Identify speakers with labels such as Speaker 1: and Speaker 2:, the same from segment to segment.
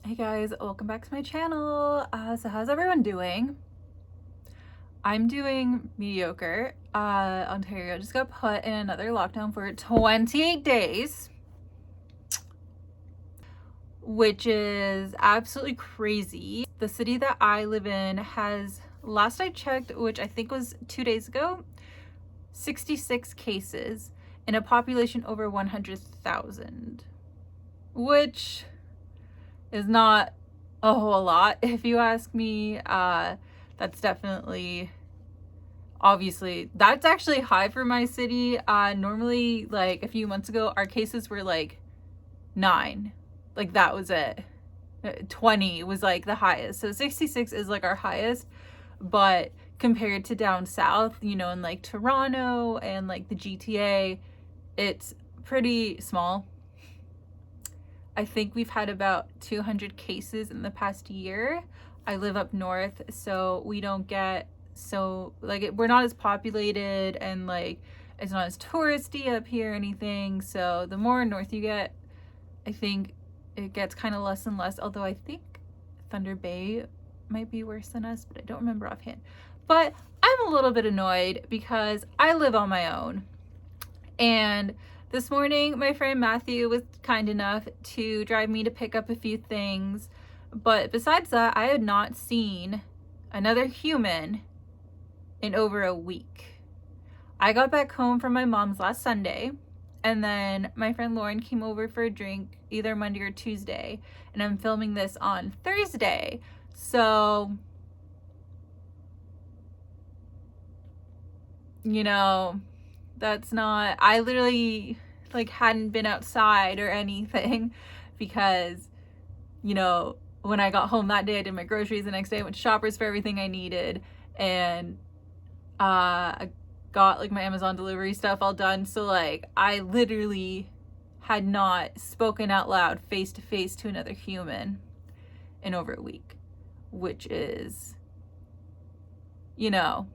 Speaker 1: Hey guys, welcome back to my channel. So how's everyone doing? I'm doing mediocre. Ontario just got put in another lockdown for 28 days, which is absolutely crazy. The city that I live in has, last I checked, which I think was 2 days ago, 66 cases in a population over 100,000, which is not a whole lot if you ask me. That's definitely, obviously, that's actually high for my city. Normally, like a few months ago, our cases were like 9, like that was it. 20 was like the highest, so 66 is like our highest. But compared to down south, you know, in like Toronto and like the GTA, it's pretty small. I think we've had about 200 cases in the past year. I live up north, so we don't get we're not as populated, and like it's not as touristy up here or anything. So the more north you get, I think it gets kind of less and less. Although I think Thunder Bay might be worse than us, but I don't remember offhand. But I'm a little bit annoyed because I live on my own, and this morning, my friend Matthew was kind enough to drive me to pick up a few things. But besides that, I had not seen another human in over a week. I got back home from my mom's last Sunday, and then my friend Lauren came over for a drink either Monday or Tuesday, and I'm filming this on Thursday. So, you know, that's not, I literally like hadn't been outside or anything because, you know, when I got home that day, I did my groceries. The next day I went to Shoppers for everything I needed, and I got like my Amazon delivery stuff all done. So like I literally had not spoken out loud face to face to another human in over a week, which is, you know,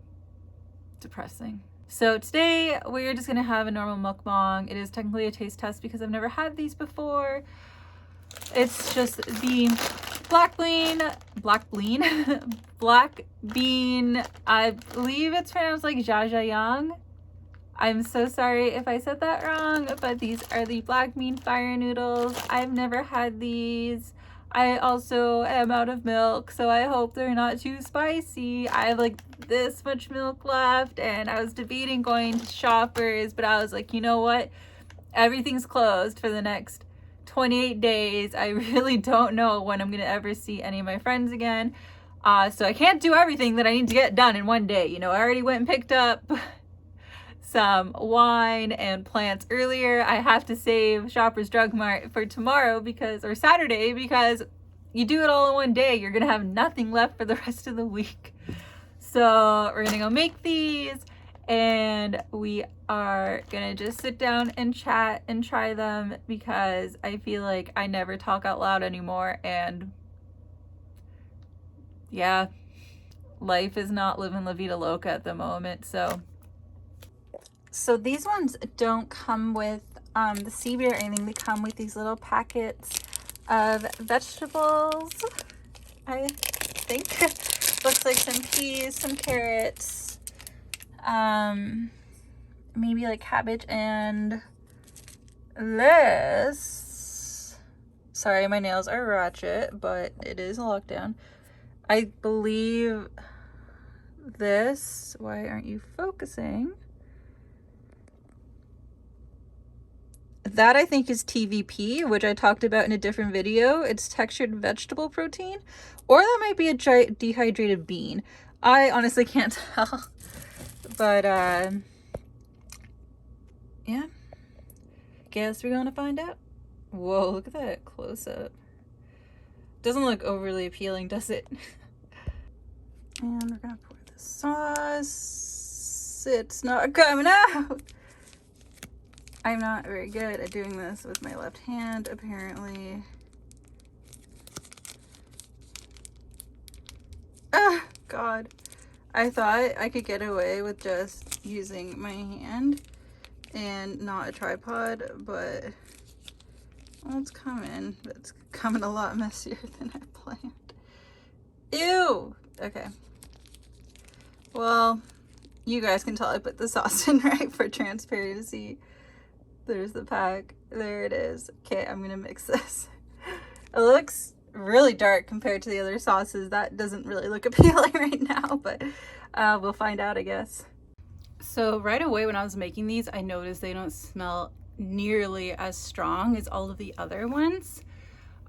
Speaker 1: depressing. So today we're just gonna have a normal mukbang. It is technically a taste test because I've never had these before. It's just the black bean, I believe it's pronounced like Jjajang. I'm so sorry if I said that wrong, but these are the Black Bean Fire Noodles. I've never had these. I also am out of milk, so I hope they're not too spicy. I have like this much milk left, and I was debating going to Shoppers, but I was like, you know what? Everything's closed for the next 28 days. I really don't know when I'm gonna ever see any of my friends again. So I can't do everything that I need to get done in one day. You know, I already went and picked up some wine and plants earlier. I have to save Shoppers Drug Mart for tomorrow or Saturday, because you do it all in one day, you're gonna have nothing left for the rest of the week. So we're gonna go make these, and we are gonna just sit down and chat and try them because I feel like I never talk out loud anymore, and yeah, life is not living La Vida Loca at the moment. So these ones don't come with the seaweed or anything. They come with these little packets of vegetables, I think. Looks like some peas, some carrots, maybe like cabbage and lettuce. Sorry, my nails are ratchet, but it is a lockdown. I believe this, why aren't you focusing? That I think is TVP, which I talked about in a different video. It's textured vegetable protein, or that might be a dehydrated bean. I honestly can't tell. But yeah, guess we're gonna find out. Whoa, look at that close up. Doesn't look overly appealing, does it? And we're gonna pour the sauce. It's not coming out. I'm not very good at doing this with my left hand, apparently. Ah, God. I thought I could get away with just using my hand and not a tripod, but Well, it's coming, but it's coming a lot messier than I planned. Ew! Okay. Well, you guys can tell I put the sauce in right for transparency. There's the pack. There it is. Okay, I'm gonna mix this. It looks really dark compared to the other sauces. That doesn't really look appealing right now, but we'll find out, I guess. So right away when I was making these, I noticed they don't smell nearly as strong as all of the other ones.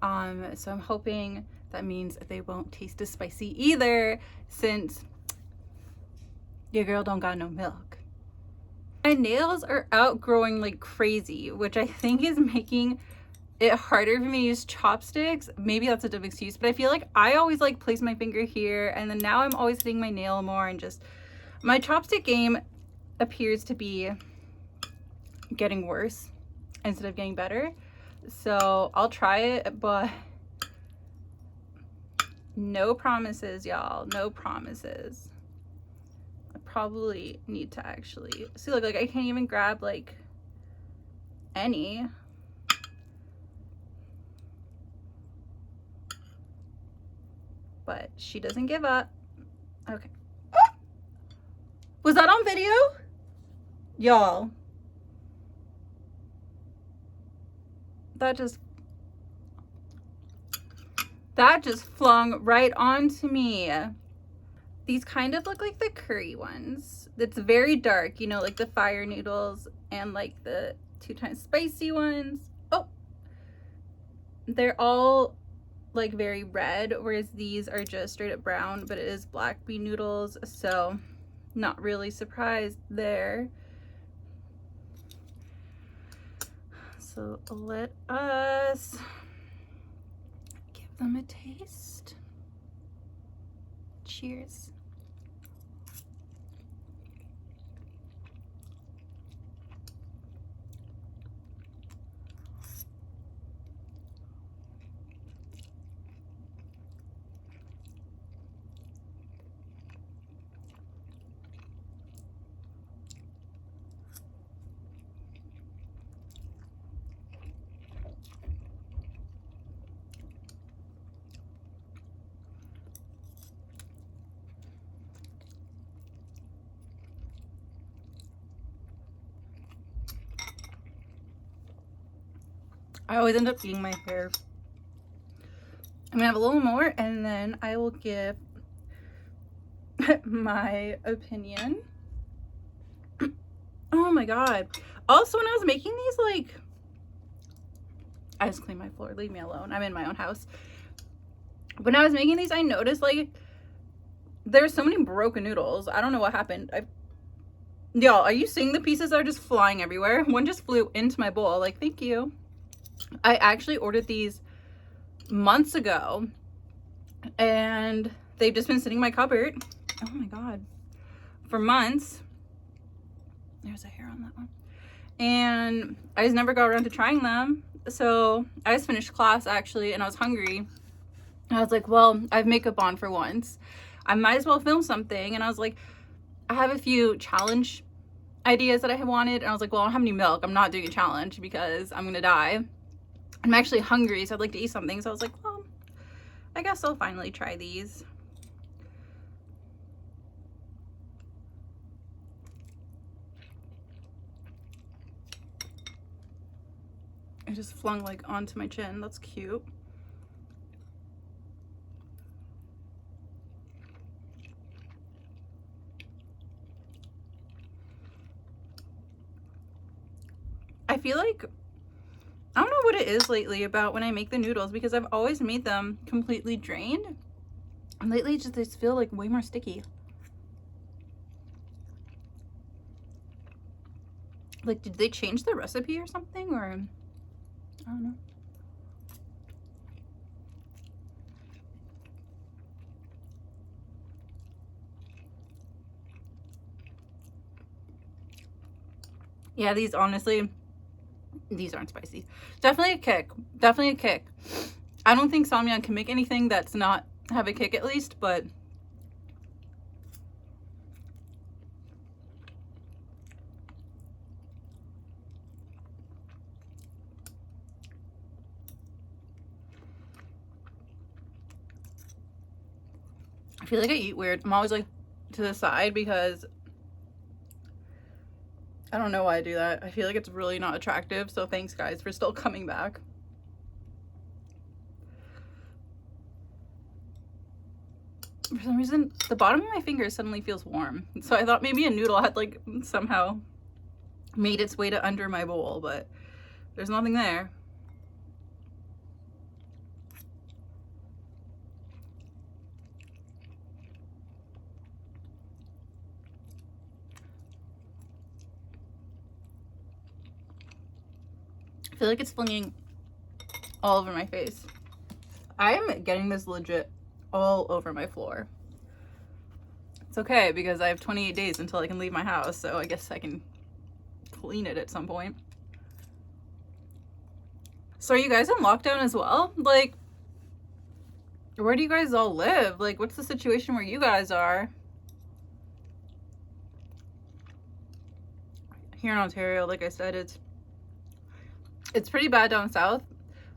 Speaker 1: So I'm hoping that means they won't taste as spicy either, since your girl don't got no milk. My nails are outgrowing like crazy, which I think is making it harder for me to use chopsticks. Maybe that's a dumb excuse, but I feel like I always like place my finger here, and then now I'm always hitting my nail more, and just my chopstick game appears to be getting worse instead of getting better. So I'll try it, but no promises, y'all. No promises. I probably need to actually see. Look, like I can't even grab like any. But she doesn't give up. Okay. Was that on video? Y'all. That just flung right onto me. These kind of look like the curry ones. It's very dark, you know, like the fire noodles and like the 2 times spicy ones. Oh, they're all like very red, whereas these are just straight up brown, but it is black bean noodles, so not really surprised there. So let us give them a taste. Cheers. I always end up eating my hair. I'm gonna have a little more and then I will give my opinion. Oh my god. Also, when I was making these, like, I just cleaned my floor, leave me alone, I'm in my own house. When I was making these, I noticed like there's so many broken noodles. I don't know what happened. Y'all, are you seeing the pieces are just flying everywhere? One just flew into my bowl. Like, thank you. I actually ordered these months ago and they've just been sitting in my cupboard. Oh my god. For months. There's a hair on that one. And I just never got around to trying them. So I just finished class actually and I was hungry. I was like, well, I have makeup on for once. I might as well film something. And I was like, I have a few challenge ideas that I had wanted. And I was like, well, I don't have any milk. I'm not doing a challenge because I'm gonna die. I'm actually hungry, so I'd like to eat something. So I was like, well, I guess I'll finally try these. I just flung like onto my chin. That's cute. I feel like, I don't know what it is lately about when I make the noodles, because I've always made them completely drained. And lately just they feel like way more sticky. Like, did they change the recipe or something? Or, I don't know. Yeah, these honestly, these aren't spicy. Definitely a kick. Definitely a kick. I don't think Samyang can make anything that's not have a kick at least, but I feel like I eat weird. I'm always like to the side because I don't know why I do that. I feel like it's really not attractive. So thanks guys for still coming back. For some reason, the bottom of my finger suddenly feels warm. So I thought maybe a noodle had like somehow made its way to under my bowl, but there's nothing there. I feel like it's flinging all over my face. I am getting this legit all over my floor. It's okay because I have 28 days until I can leave my house, so I guess I can clean it at some point. So are you guys in lockdown as well? Like, where do you guys all live? Like, what's the situation where you guys are? Here in Ontario, like I said, it's pretty bad down south.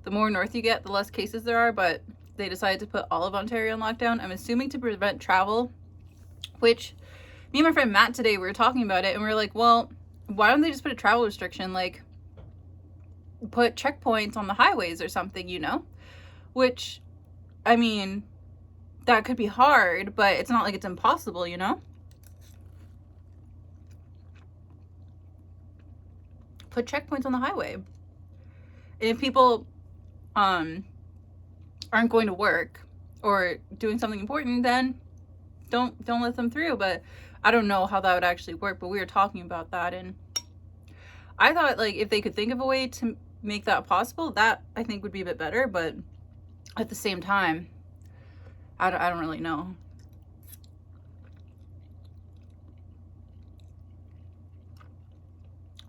Speaker 1: The more north you get, the less cases there are, but they decided to put all of Ontario in lockdown. I'm assuming to prevent travel, which me and my friend Matt today, we were talking about it and we were like, well, why don't they just put a travel restriction, like put checkpoints on the highways or something, you know? Which, I mean, that could be hard, but it's not like it's impossible, you know? Put checkpoints on the highway. And if people aren't going to work or doing something important, then don't let them through. But I don't know how that would actually work, but we were talking about that, and I thought like if they could think of a way to make that possible, that I think would be a bit better. But at the same time, I don't really know.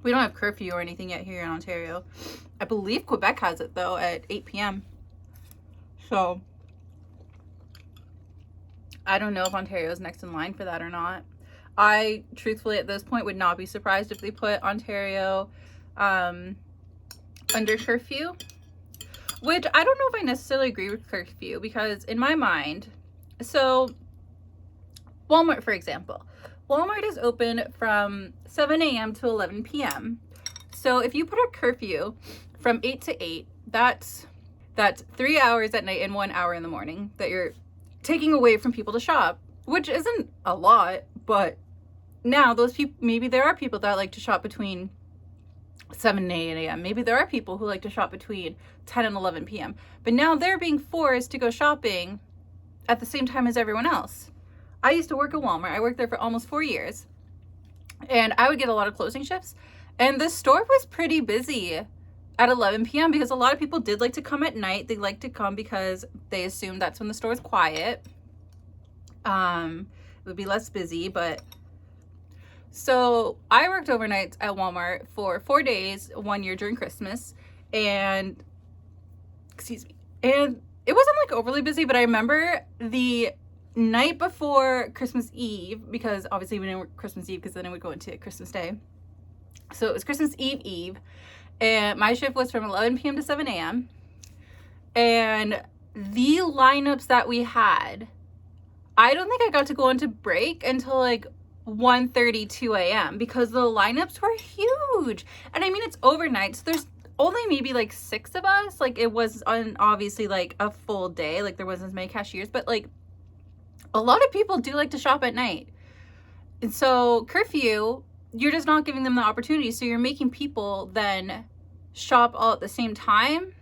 Speaker 1: We don't have curfew or anything yet here in Ontario. I believe Quebec has it though at 8 p.m. So I don't know if Ontario is next in line for that or not. I truthfully at this point would not be surprised if they put Ontario under curfew, which I don't know if I necessarily agree with curfew, because in my mind, so Walmart, for example, Walmart is open from 7 a.m. to 11 p.m. So if you put a curfew from 8 to 8, that's 3 hours at night and 1 hour in the morning that you're taking away from people to shop, which isn't a lot, but now those people, maybe there are people that like to shop between 7 and 8 a.m. Maybe there are people who like to shop between 10 and 11 p.m. But now they're being forced to go shopping at the same time as everyone else. I used to work at Walmart. I worked there for almost 4 years, and I would get a lot of closing shifts, and the store was pretty busy at 11 p.m. because a lot of people did like to come at night. They like to come because they assumed that's when the store is quiet. It would be less busy, but so I worked overnights at Walmart for 4 days, 1 year during Christmas, and and it wasn't like overly busy, but I remember the night before Christmas Eve, because obviously we didn't work Christmas Eve because then it would go into Christmas Day. So it was Christmas Eve, and my shift was from 11 p.m. to 7 a.m. And the lineups that we had, I don't think I got to go into break until like 1:30, 2 a.m. because the lineups were huge. And I mean, it's overnight, so there's only maybe like 6 of us. Like it was obviously like a full day, like there wasn't as many cashiers, but like a lot of people do like to shop at night. And so curfew, you're just not giving them the opportunity. So you're making people then shop all at the same time.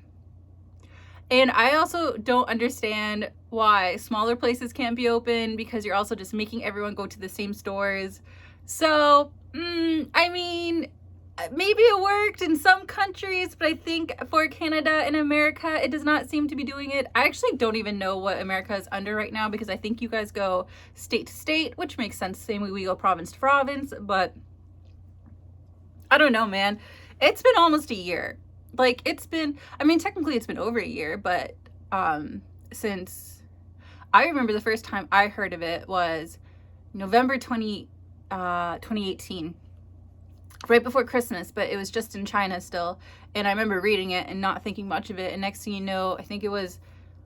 Speaker 1: And I also don't understand why smaller places can't be open, because you're also just making everyone go to the same stores. So, I mean, maybe it worked in some countries, but I think for Canada and America, it does not seem to be doing it. I actually don't even know what America is under right now, because I think you guys go state to state, which makes sense. Same way we go province to province, but I don't know, man. It's been almost a year. Like it's been, I mean, technically it's been over a year, but since I remember the first time I heard of it was November 2018. Right before Christmas, but it was just in China still. And I remember reading it and not thinking much of it. And next thing you know, I think it was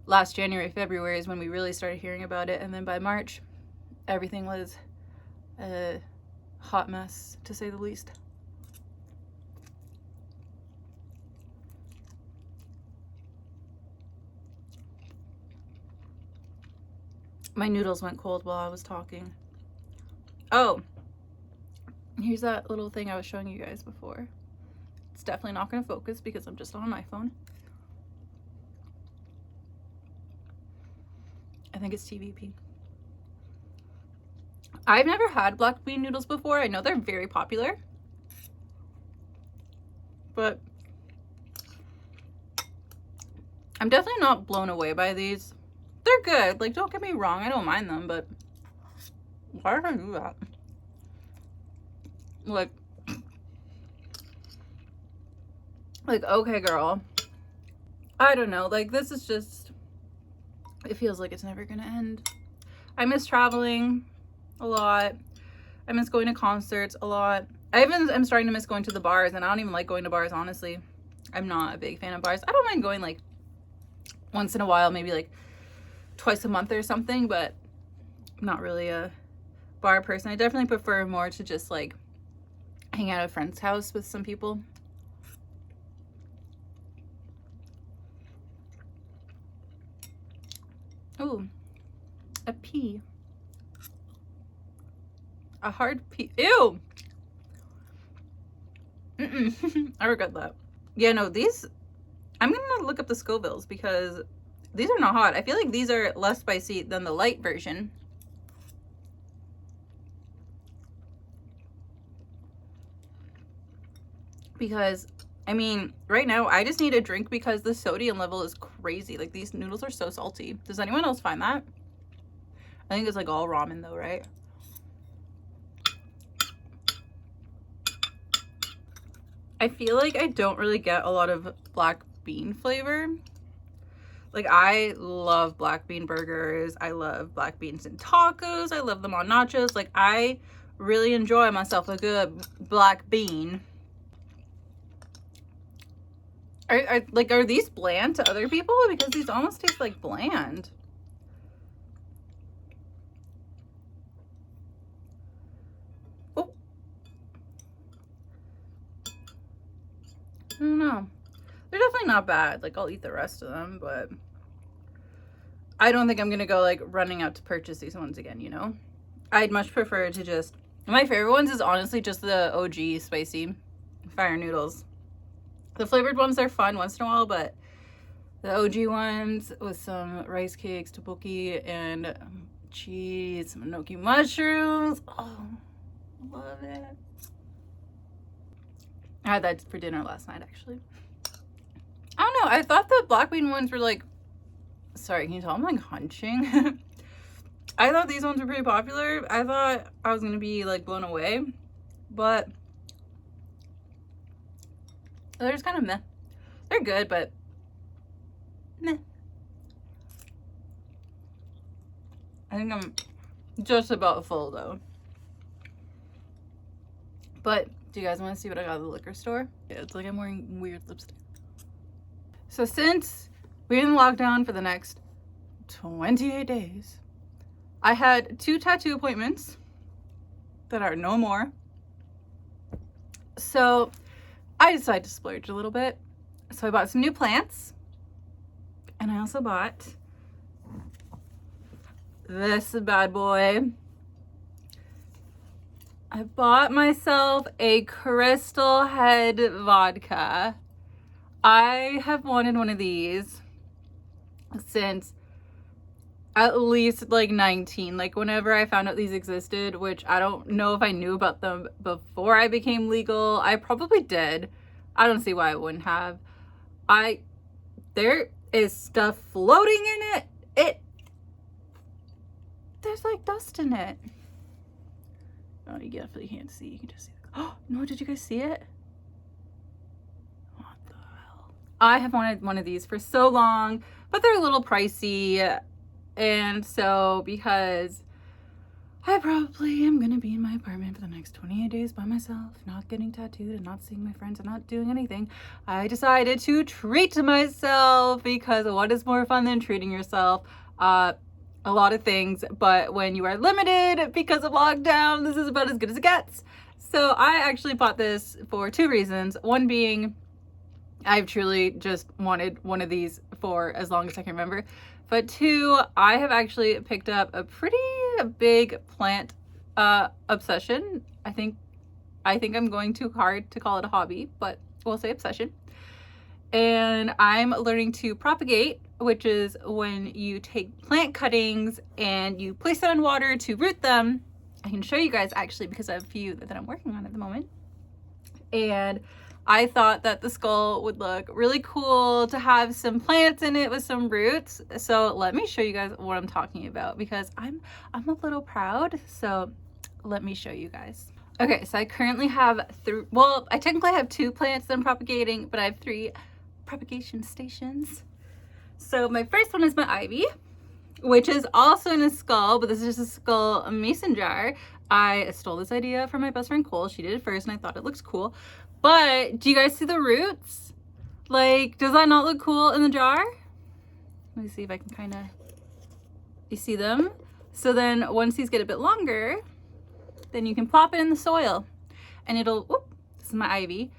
Speaker 1: last January, February is when we really started hearing about it. And then by March, everything was a hot mess, to say the least. My noodles went cold while I was talking. Oh, here's that little thing I was showing you guys before. It's definitely not going to focus because I'm just on an iPhone. I think it's TVP. I've never had black bean noodles before. I know they're very popular, but I'm definitely not blown away by these. They're good. Like, don't get me wrong. I don't mind them, but why did I do that? Like, okay, girl. I don't know. Like, this is just, it feels like it's never gonna end. I miss traveling a lot. I miss going to concerts a lot. I even am starting to miss going to the bars, and I don't even like going to bars, honestly. I'm not a big fan of bars. I don't mind going like once in a while, maybe like twice a month or something, but I'm not really a bar person. I definitely prefer more to just like hang out at a friend's house with some people. Ooh, a pea. A hard pea. Ew! I regret that. Yeah, no, these, I'm gonna look up the Scovilles because these are not hot. I feel like these are less spicy than the light version. Because, I mean, right now I just need a drink because the sodium level is crazy. Like, these noodles are so salty. Does anyone else find that? I think it's like all ramen though, right? I feel like I don't really get a lot of black bean flavor. Like, I love black bean burgers. I love black beans in tacos. I love them on nachos. Like, I really enjoy myself a good black bean. Are these bland to other people? Because these almost taste like bland. Oh. I don't know. They're definitely not bad. Like, I'll eat the rest of them, but I don't think I'm gonna go like running out to purchase these ones again, you know? I'd much prefer to just, my favorite ones is honestly just the OG spicy fire noodles. The flavored ones are fun once in a while, but the OG ones with some rice cakes, tteokbokki, and cheese, some enoki mushrooms. Oh, love it. I had that for dinner last night, actually. I don't know. I thought the black bean ones were like, sorry, can you tell I'm like hunching? I thought these ones were pretty popular. I thought I was gonna be like blown away, but they're just kind of meh. They're good, but meh. I think I'm just about full though. But do you guys want to see what I got at the liquor store? Yeah, it's like I'm wearing weird lipstick. So since we're in lockdown for the next 28 days, I had 2 tattoo appointments that are no more. So I decided to splurge a little bit. So I bought some new plants, and I also bought this bad boy. I bought myself a Crystal Head vodka. I have wanted one of these since at least like 19. Like, whenever I found out these existed, which I don't know if I knew about them before I became legal. I probably did. I don't see why I wouldn't have. There is stuff floating in it. There's like dust in it. Oh, you definitely can't see. You can just see it. Oh no, did you guys see it? What the hell? I have wanted one of these for so long, but they're a little pricey. And so, because I probably am gonna be in my apartment for the next 28 days by myself, not getting tattooed and not seeing my friends and not doing anything. I decided to treat myself because what is more fun than treating yourself? A lot of things, but when you are limited because of lockdown, this is about as good as it gets. So I actually bought this for 2 reasons. One being I've truly just wanted one of these for as long as I can remember. But 2, I have actually picked up a pretty big plant obsession. I think I'm going too hard to call it a hobby, but we'll say obsession. And I'm learning to propagate, which is when you take plant cuttings and you place them in water to root them. I can show you guys actually because I have a few that I'm working on at the moment. And I thought that the skull would look really cool to have some plants in it with some roots. So let me show you guys what I'm talking about because I'm a little proud. So let me show you guys. Okay, so I currently have I technically have 2 plants that I'm propagating, but I have 3 propagation stations. So my first one is my ivy, which is also in a skull, but this is just a skull mason jar. I stole this idea from my best friend Cole. She did it first and I thought it looks cool. But do you guys see the roots? Like, does that not look cool in the jar? Let me see if I can kind of, you see them? So then once these get a bit longer, then you can plop it in the soil and it'll, whoop, this is my ivy,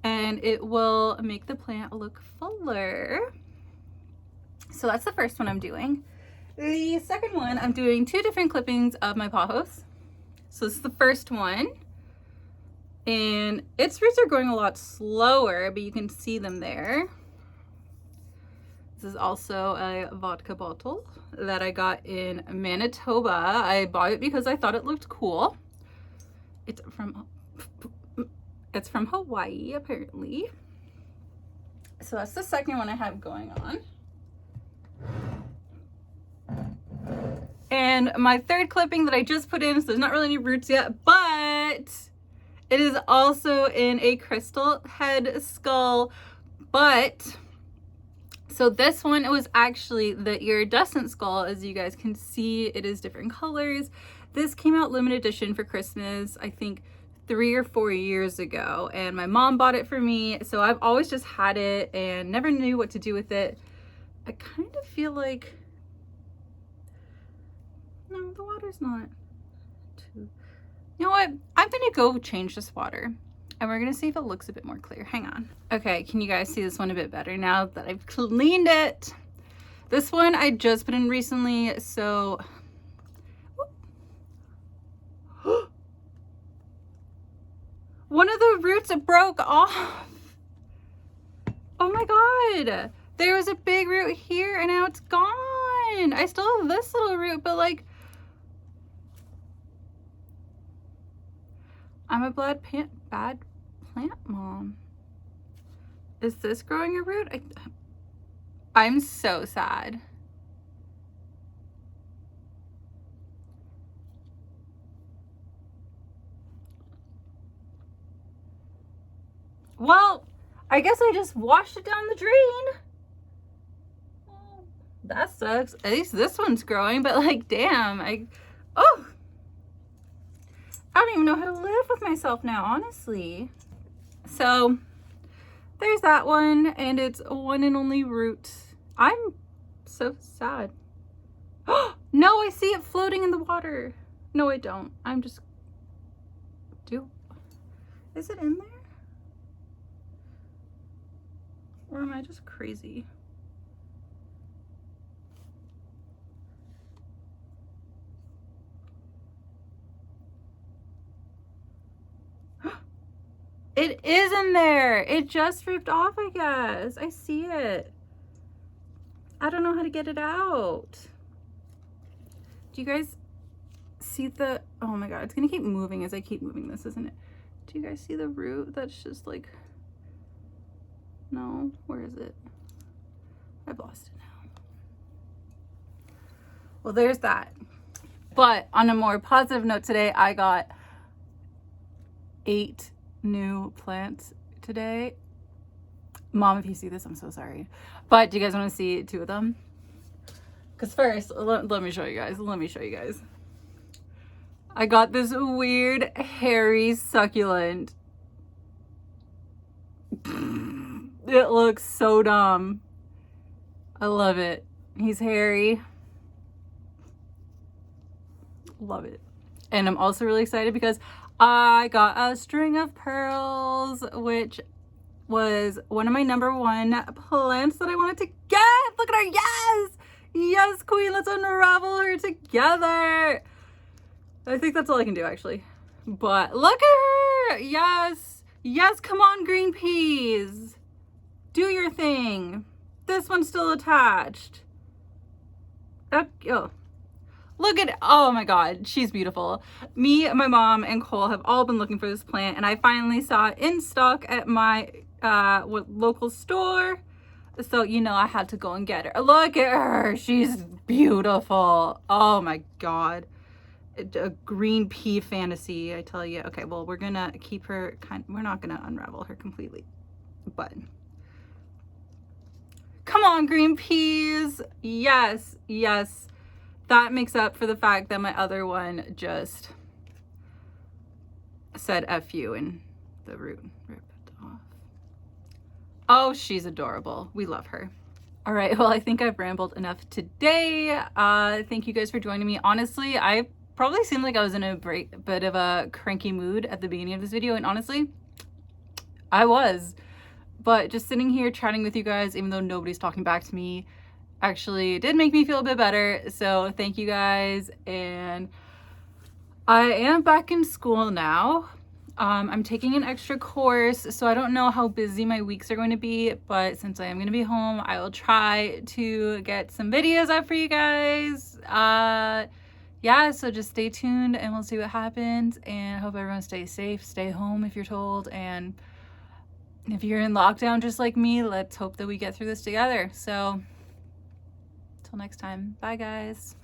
Speaker 1: and it will make the plant look fuller. So that's the first one I'm doing. The second one, I'm doing 2 different clippings of my pothos. So this is the first one. And its roots are growing a lot slower, but you can see them there. This is also a vodka bottle that I got in Manitoba. I bought it because I thought it looked cool. It's from Hawaii, apparently. So that's the second one I have going on. And my third clipping that I just put in, so there's not really any roots yet, but it is also in a crystal head skull. But so this one, it was actually the iridescent skull. As you guys can see, it is different colors. This came out limited edition for Christmas, I think 3 or 4 years ago, and my mom bought it for me. So I've always just had it and never knew what to do with it. I kind of feel like, no, the water's not too, you know what? I'm gonna go change this water and we're gonna see if it looks a bit more clear. Hang on. Okay, can you guys see this one a bit better now that I've cleaned it? This one I just put in recently, so one of the roots broke off. Oh my god. There was a big root here and now it's gone. I still have this little root, but like, I'm a bad plant mom. Is this growing a root? I'm so sad. Well, I guess I just washed it down the drain. Well, that sucks. At least this one's growing, but like, damn, I don't even know how to live with myself now, honestly. So there's that one, and it's a one and only root. I'm so sad. No, I see it floating in the water. No, I don't. I'm just, is it in there? Or am I just crazy? It is in there. It just ripped off, I guess. I see it. I don't know how to get it out. Do you guys see the, oh my god, it's gonna keep moving as I keep moving this, isn't it? Do you guys see the root that's just like, no, where is it? I've lost it now. Well, there's that. But on a more positive note today, I got 8 new plants today. Mom, if you see this, I'm so sorry. But do you guys want to see 2 of them? Because first, let me show you guys. I got this weird hairy succulent. It looks so dumb. I love it. He's hairy. Love it. And I'm also really excited because I got a string of pearls, which was one of my #1 plants that I wanted to get. Look at her. Yes! Yes, queen. Let's unravel her together. I think that's all I can do, actually. But look at her. Yes. Yes, come on, green peas. Do your thing. This one's still attached. Oh. Look at, oh my God, she's beautiful. Me, my mom, and Cole have all been looking for this plant, and I finally saw it in stock at my local store. So, you know, I had to go and get her. Look at her. She's beautiful. Oh my God. A green pea fantasy, I tell you. Okay, well, we're gonna keep her we're not gonna unravel her completely, but come on, green peas. Yes, yes. That makes up for the fact that my other one just said F you and the root ripped off. Oh, she's adorable. We love her. All right, well, I think I've rambled enough today. Thank you guys for joining me. Honestly, I probably seemed like I was in a bit of a cranky mood at the beginning of this video, and honestly, I was. But just sitting here chatting with you guys, even though nobody's talking back to me, actually did make me feel a bit better. So thank you guys. And I am back in school now. I'm taking an extra course, so I don't know how busy my weeks are going to be, but since I am going to be home, I will try to get some videos up for you guys. Yeah, so just stay tuned and we'll see what happens, and I hope everyone stays safe, stay home if you're told, and if you're in lockdown just like me, let's hope that we get through this together. So till next time, bye guys.